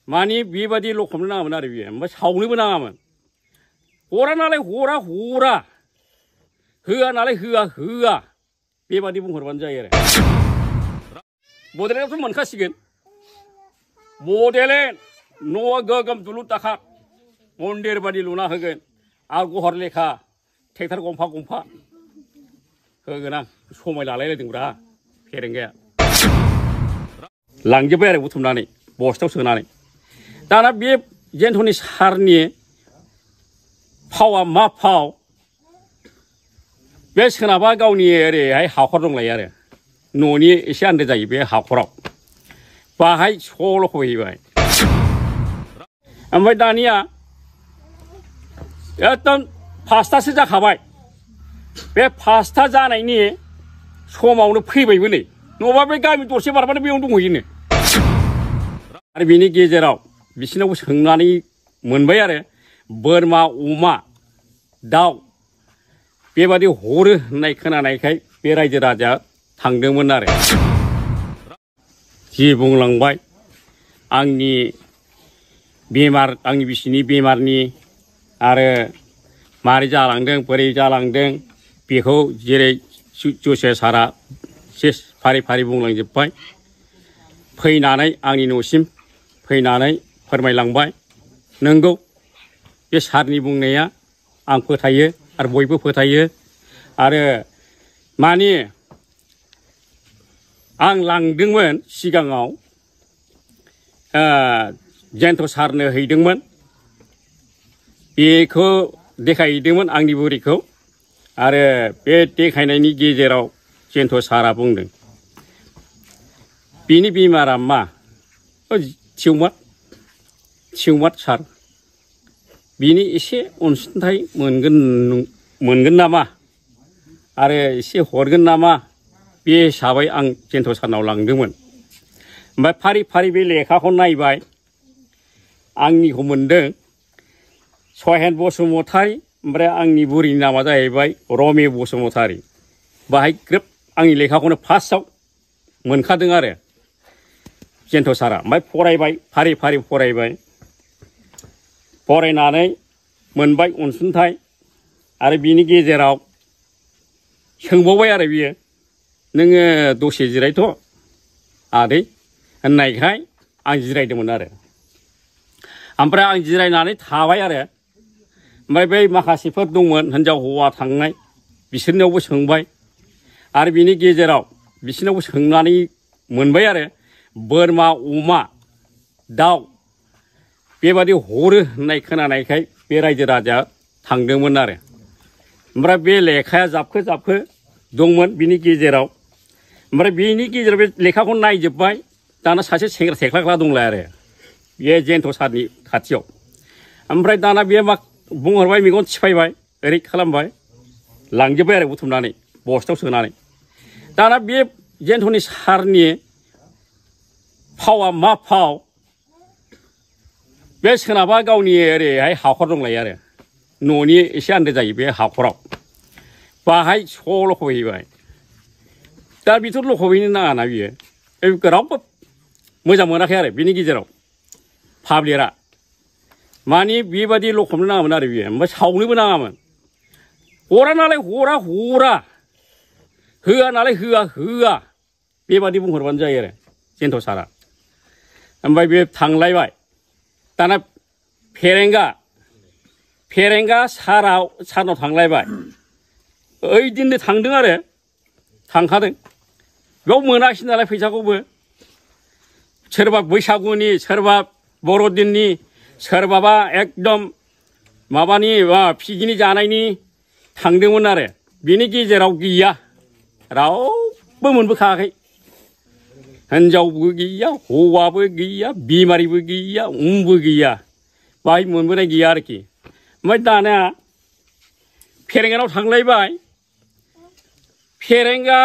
मानि बेबादि लखबनो नाङामोन आरो बियो ओमफ्राय सावनोबो नाङामोन हरा नालाय हरा होआ नालाय होआ बेबादि बुंहरबानो जायो आरो बड'लेण्डआवथ' मोनखासिगोन बड'लेण्ड न'आ गोगोम दुलुर दाखार मन्दिर बादि लुना होगोन आगहर लेखा ट्रेक्टर गंफा होगोन आं समाय लालायलायदोंब्रा फेरेंगाया लांजोब्बाय आरो बुथुमनानै बस्थायाव सोनानै दाना बे जेन्थ'नि सारनि फावा मा फाव बे सोनाबा गावनि ओरैहाय हाखर दंलायो आरो न'नि एसे आन्दो जायो बे हाखराव बाहाय सल' खहैबाय ओमफ्राय दानिया एकदम 5थासो जाखाबाय बे 5था जानायनि समावनो फैबायबो नै नङाबा बे गामि दरसे बारबानो बेयावनो दंहैयोनो आरो बिनि गेजेराव बिसिनावबो सोंनानै मोनबाय आरो बोरमा अमा दाउ बेबादि हरो होननाय खोनानायखाय बे रायजो राजाया थांदोंमोन आरो जि बुंलांबाय आंनि बिसिनि बेमारनि आरो मारै जालांदों बोरै जालांदों बेखौ जेरै जसे सारा फारि बुंलांजोब्बाय फैनानै आंनि न'सिम फैनानै फोरमायलांबाय नंगौ बे सारनि बुंनाया आं फोथायो आरो बयबो फोथायो आरो माने आं लांदोंमोन सिगाङाव जेन्थ' सारनो हैदोंमोन बेखौ देखायहैदोंमोन आंनि बुरिखौ आरो बे देखायनायनि गेजेराव जेन्थ' सारा बुंदों बिनि बेमारा मा थिउमार सार बिनि एसे अनसुंथाइ मोनगोन नामा आरो एसे हरगोन नामा बे हिसाबै आं जेन्थ' सारनाव लांदोंमोन ओमफ्राय फारि बे लेखाखौ नायबाय आंनिखौ मोनदों सहेन बसुमतारी ओमफ्राय आंनि बुरिनि नामा जाहैबाय रमे बसुमतारी बाहाय ग्रोब आंनि लेखाखौनो फार्स्टआव मोनखादों आरो जेन्थ' सारा ओमफ्राय फरायबाय फारि फरायबाय फरायनानै मोनबाय अनसुंथाइ आरो बिनि गेजेराव सोंबावबाय आरो बियो नोङो दसे जिरायथ' आदै होननायखाय आं जिरायदोंमोन आरो ओमफ्राय आं जिरायनानै थाबाय आरो ओमफ्राय बै माखासेफोर दंमोन हिनजाव हौवा थांनाय बिसोरनियावबो सोंबाय आरो बिनि गेजेराव बिसोरनावबो सोंनानै मोनबाय आरो बोरमा अमा दाउ बेबादि हरो होननाय खोनानायखाय बे रायजो राजाया थांदोंमोन आरो ओमफ्राय बे लेखाया जाबखो दंमोन बिनि गेजेराव ओमफ्राय बिनि गेजेराव बे लेखाखौ नायजोब्बाय दाना सासे सेंग्रा थेख्लाग्रा दंलाय आरो बे जेन्थ' सारनि खाथियाव ओमफ्राय दाना बे मा बुंहरबाय मेगन थिफायबाय ओरै खालामबाय लांजोब्बाय आरो बुथुमनानै बस्थायाव सोनानै दाना बे जेन्थ'नि सारनि फावा मा फाव बे सोनाबा गावनि ओरैहाय हाखर दंलायो आरो न'नि एसे आन्दो जायो बे हाखराव बाहाय सल' खहैबाय दा बेथ' लखबहैनो नाङाना बियो रावबो मोजां मोनाखै आरो बिनि गेजेराव पाब्लिकआ मानि बेबादि लखबनो नाङामोन आरो बियो ओमफ्राय सावनोबो नाङामोन हरा नालाय हरा होआ नालाय होआ बेबादि बुंहरबानो जायो आरो जेन्थ' सारा ओमफ्राय बे थांलायबाय दाना फेरेंगा सारनाव थांलायबाय ओइदिननो थांदों आरो थांखादों बेयाव मोनाखिसै नालाय फैसाखौबो सोरबा बैसागुनि सोरबा बर'दिननि सोरबाबा एकदम माबानि पिकनिक जानायनि थांदोंमोन आरो बिनि गेजेराव गैया रावबो मोनबोखायाखै हिनजावबो गैया हौवाबो गैया बेमारिबो गैया उमबो गैया बाहाय मोनबोनाय गैया आरोखि ओमफ्राय दाना फेरेंगानाव थांलायबाय फेरेंगा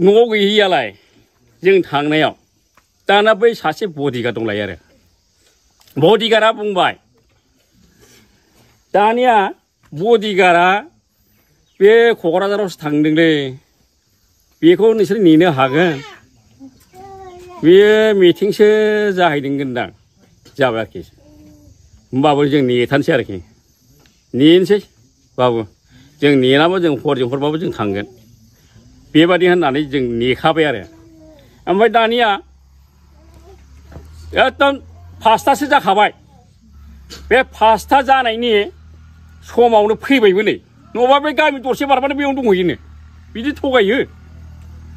न'आव गैहैयालाय जों थांनायाव दाना बै सासे बडिगार्ड दंलायो आरो बडिगार्डआ बुंबाय दानिया बडिगार्डआ बे क'क्राझारावसो थांदोंलै बेखौ नोंसोर नेनो हागोन बेयो मिथिंसो जाहैदोंगोनदां जाबाय आरोखि होमबाबो जों नेथानसै आरोखि नेनोसै बाबु जों नेनाबो जों हरजों हरबाबो जों थांगोन बेबादि होननानै जों नेखाबाय आरो ओमफ्राय दानिया एकदम 5थासो जाखाबाय बे 5था जानायनि समावनो फैबायबो नै नङाबा बे गामि दरसे बारबानो बेयावनो दंहैयोनो बिदि थगायो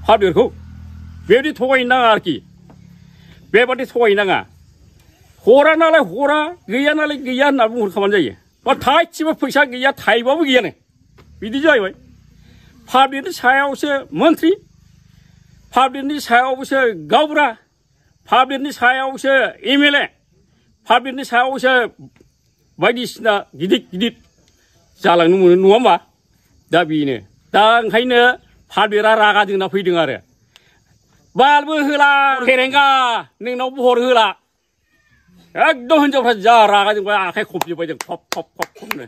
पाब्लिकखौ बेबायदि थगायनो नाङा आरोखि बेबादि थगायनो नाङा हरा नालाय हरा गैया नालाय गैया होनना बुंहरखाबानो जायो बा थाइसेबो फैसा गैया थाइबाबो गैयानो बिदि जाहैबाय पाब्लिकनि सायावसो मन्थ्रि पाब्लिकनि सायावसो गावबुरा पाब्लिकनि सायावसो MLA पाब्लिकनि सायावसो बायदिसिना गिदिर गिदिर जालांनो मोनो नङा होमबा दा बेनो दा ओंखायनो पाब्लिकआ रागा जोंना फैदों आरो बालबो होला फेरेंगा नोंनाव बहर होला एकदम हिनजावफ्रा जा रागा जोंबाय आखाइ खबजोब्बाय जों खब खब खब खबनो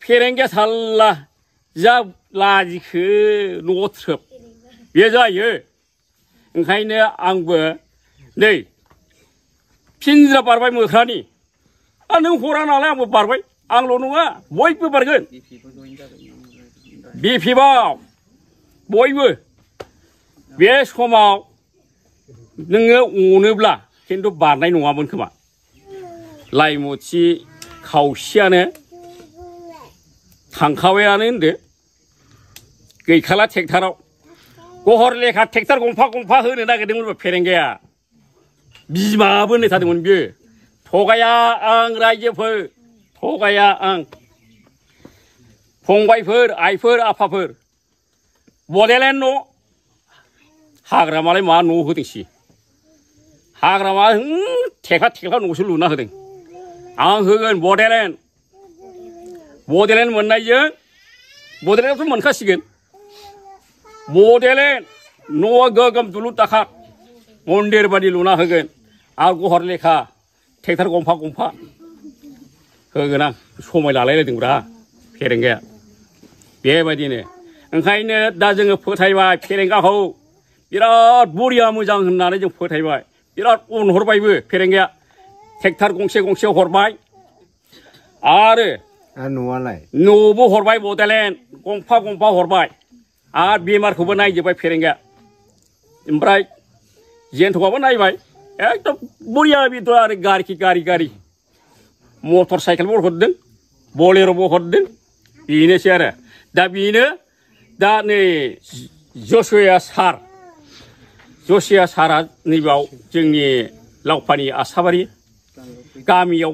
फेरेंगाया साल्ला जा लाजिखो न'आव थ्रोब बे जायो ओंखायनो आंबो नै फिनज्रा बारबाय मोख्रानि नों हरा नालाय आंबो बारबाय आंल' नङा बयबो बारगोन BPआव बयबो बे समाव नोङो अनोब्ला खिन्थु बारनाय नङामोन खोमा लाइमुथि खावसेयानो थांखाबायानो होनदो गैखाला ट्रेक्टराव गहर लेखा ट्रेक्टर गंफा गंफा होनो नागिरदोंमोन फेरेंगाया बिमाबो होननाय थादोंमोन बियो थगाया आं रायजोफोर थगाया आं फंबायफोर आइफोर आफाफोर बड'लेण्ड न' हाग्रामालाय मा न' होदोंसि हाग्रामा थेखा थेखा न'सो लुना होदों आं होगोन बड'लेण्ड मोननायजों बड'लेण्डआवथ' मोनखासिगोन बड'लेण्ड न'आ गोगोम दुलुर दाखार मन्दिर बादि लुना होगोन आरो गहर लेखा ट्रेक्टर गंफा गंफा होगोन आं समाय लालायलायदोंब्रा फेरेंगाया बेबायदिनो ओंखायनो दा जोङो फोथायबाय फेरेंगाखौ बिराद बरिया मोजां होननानै जों फोथायबाय बिराद अनहरबायबो फेरेंगाया ट्रेक्टर गंसे गंसे हरबाय आरो न'आलाय न'बो हरबाय बड'लेण्ड गंफा गंफा हरबाय आरो बेमारखौबो नायजोब्बाय फेरेंगाया ओमफ्राय जेन्थ'आबो नायबाय एकदम बरिया बेथ' आरो गारि मटर साइकेलबो हरदों बलेर'बो हरदों बेनोसै आरो दा बेनो दा नै जसुया सारा नैबाव जोंनि लावफानि आसाबारि गामियाव